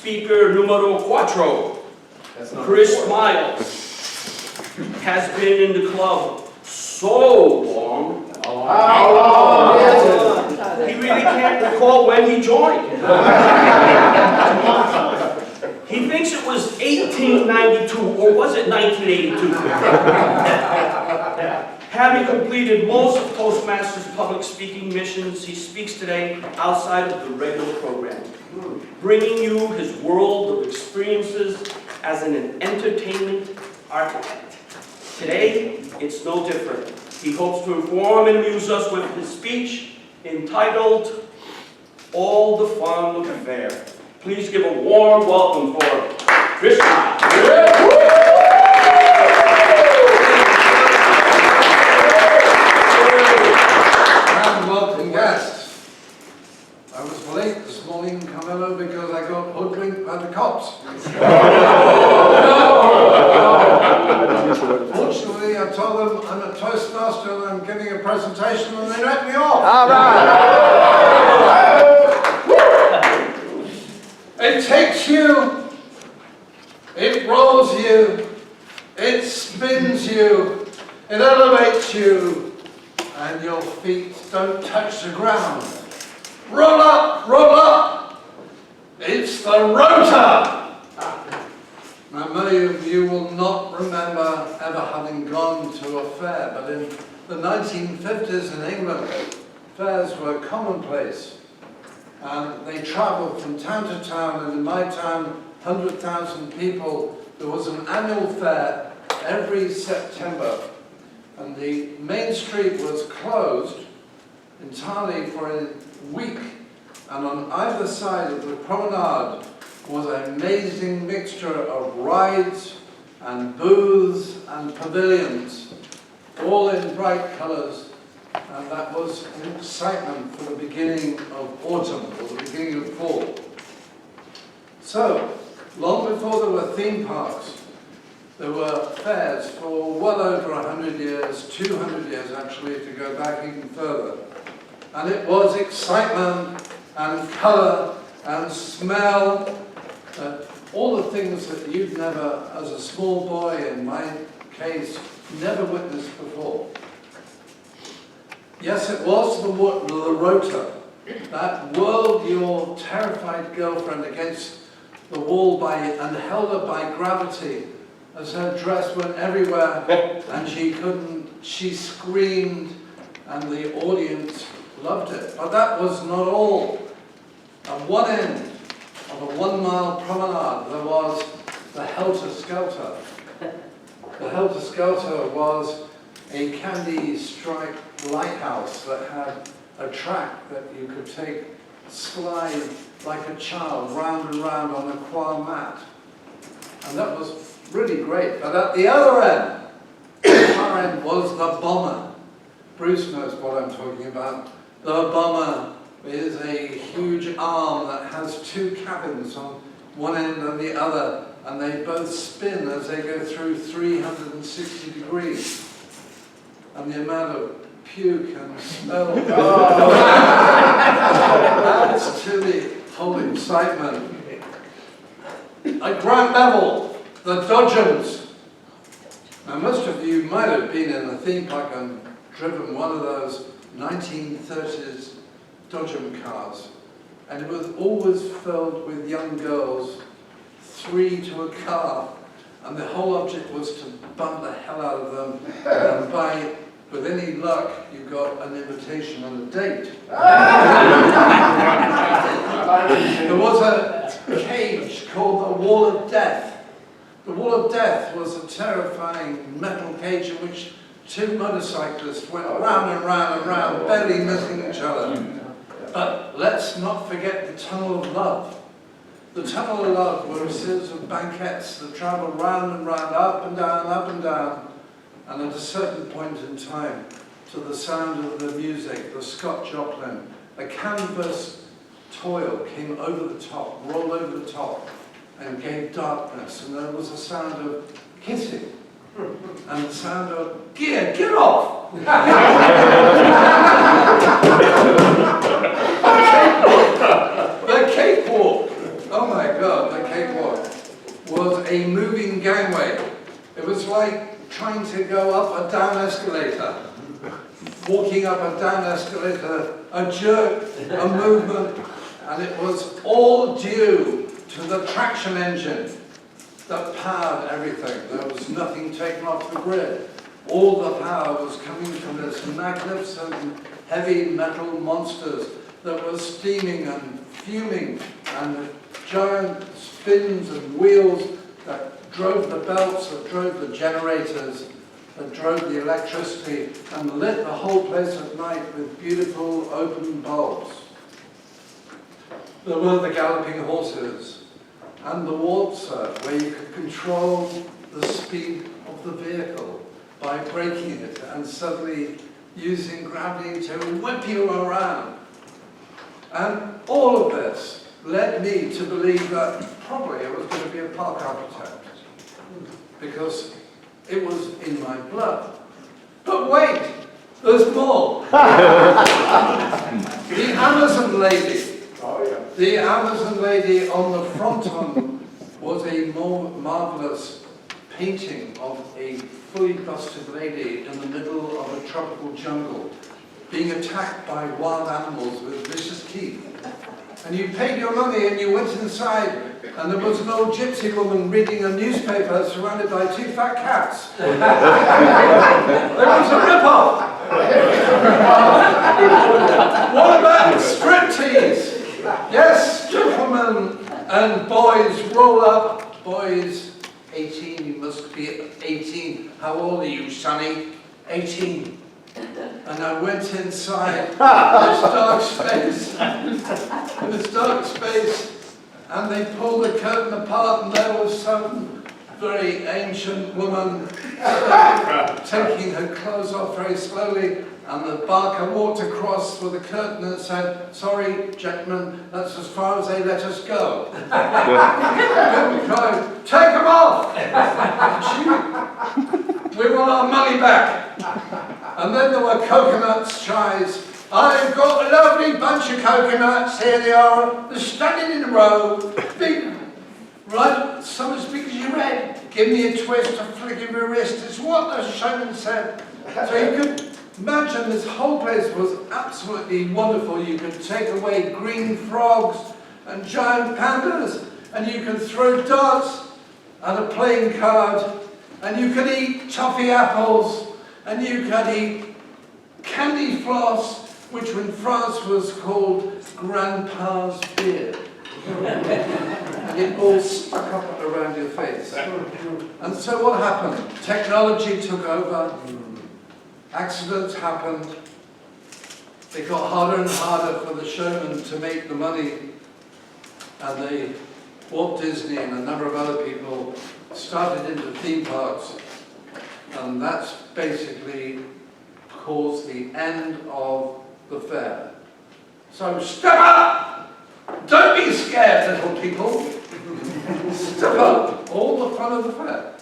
speaker numero cuatro, Chris Miles, has been in the club so long, he really can't recall when he joined. He thinks it was 1892, or was it 1982? Having completed most of Toastmasters' public speaking missions, he speaks today outside of the regular program, bringing you his world of experiences as an entertainment architect. Today, it's no different. He hopes to inform and amuse us with his speech entitled, All the Fun of the Fair. Please give a warm welcome for Chris Miles. And welcome guests. I was late this morning, Carmelo, because I got hoodwinked by the cops. Fortunately, I told them I'm a Toastmaster and I'm giving a presentation, and they let me off. All right. It takes you, it rolls you, it spins you, it elevates you, and your feet don't touch the ground. Roll up, roll up! It's the rotor! Now, many of you will not remember ever having gone to a fair, but in the 1950s in England, fairs were commonplace. And they travelled from town to town, and in my town, 100,000 people. There was an annual fair every September, and the main street was closed entirely for a week, and on either side of the promenade was an amazing mixture of rides and booths and pavilions, all in bright colours. And that was an excitement for the beginning of autumn, or the beginning of fall. So, long before there were theme parks, there were fairs for well over 100 years, 200 years actually, to go back even further. And it was excitement and colour and smell, all the things that you'd never, as a small boy in my case, never witnessed before. Yes, it was the rotor that whirled your terrified girlfriend against the wall and held her by gravity as her dress went everywhere and she screamed, and the audience loved it. But that was not all. At one end of a 1 mile promenade there was the Helter Skelter. The Helter Skelter was a candy-striped lighthouse that had a track that you could slide like a child round and round on a choir mat. And that was really great. But at the other end, the far end was the bomber. Bruce knows what I'm talking about. The bomber is a huge arm that has two cabins on one end and the other, and they both spin as they go through 360 degrees. And the amount of puke and smell adds to the whole excitement. At ground level, the Dodgems. Now, most of you might have been in a theme park and driven one of those 1930s Dodgem cars, and it was always filled with young girls, 3 to a car, and the whole object was to bump the hell out of them, and with any luck, you got an invitation on a date. There was a cage called the Wall of Death. The Wall of Death was a terrifying metal cage in which 2 motorcyclists went round and round and round, barely missing each other. But let's not forget the Tunnel of Love. The Tunnel of Love were a series of banquettes that travelled round and round, up and down, and at a certain point in time, to the sound of the music, the Scott Joplin, a canvas toil came over the top, rolled over the top, and gave darkness, and there was a sound of kissing, and the sound of, get off! The cakewalk! Oh my God. above the cakewalk was a moving gangway. It was like trying to go up a down escalator. Walking up a down escalator, a jerk, a movement, and it was all due to the traction engine that powered everything. There was nothing taken off the grid. All the power was coming from this magnificent heavy metal monsters that were steaming and fuming, and giant spins and wheels that drove the belts, that drove the generators, that drove the electricity, and lit the whole place at night with beautiful open bulbs. There were the galloping horses, and the waltzer, where you could control the speed of the vehicle by braking it and suddenly using gravity to whip you around. And all of this led me to believe that probably I was going to be a park architect, because it was in my blood. But wait, there's more. The Amazon lady. The Amazon lady on the fronton was a more marvelous painting of a fully busted lady in the middle of a tropical jungle, being attacked by wild animals with vicious teeth. And you paid your money and you went inside, and there was an old gypsy woman reading a newspaper surrounded by two fat cats. It was a rip-off. What about striptease? Yes, gentlemen and boys, roll up. Boys, 18, you must be 18. How old are you, sonny? 18. And I went inside this dark space, and they pulled the curtain apart, and there was some very ancient woman taking her clothes off very slowly, and the barker walked across with the curtain and said, "Sorry, gentlemen, that's as far as they let us go." We cried, "Take them off! We want our money back." And then there were coconuts, chives. "I've got a lovely bunch of coconuts, here they are, they're standing in a row, big, right, some as big as your head. Give me a twist, a flick of your wrist," it's what the showman said. So you could imagine this whole place was absolutely wonderful. You could take away green frogs and giant pandas, and you could throw darts at a playing card, and you could eat toffee apples, and you could eat candy floss, which in France was called Grandpa's beard. And it all stuck up around your face. And so what happened? Technology took over, accidents happened, it got harder and harder for the showman to make the money, and Walt Disney and a number of other people started into theme parks, and that's basically caused the end of the fair. So step up! Don't be scared, little people. Step up! All the fun of the fair.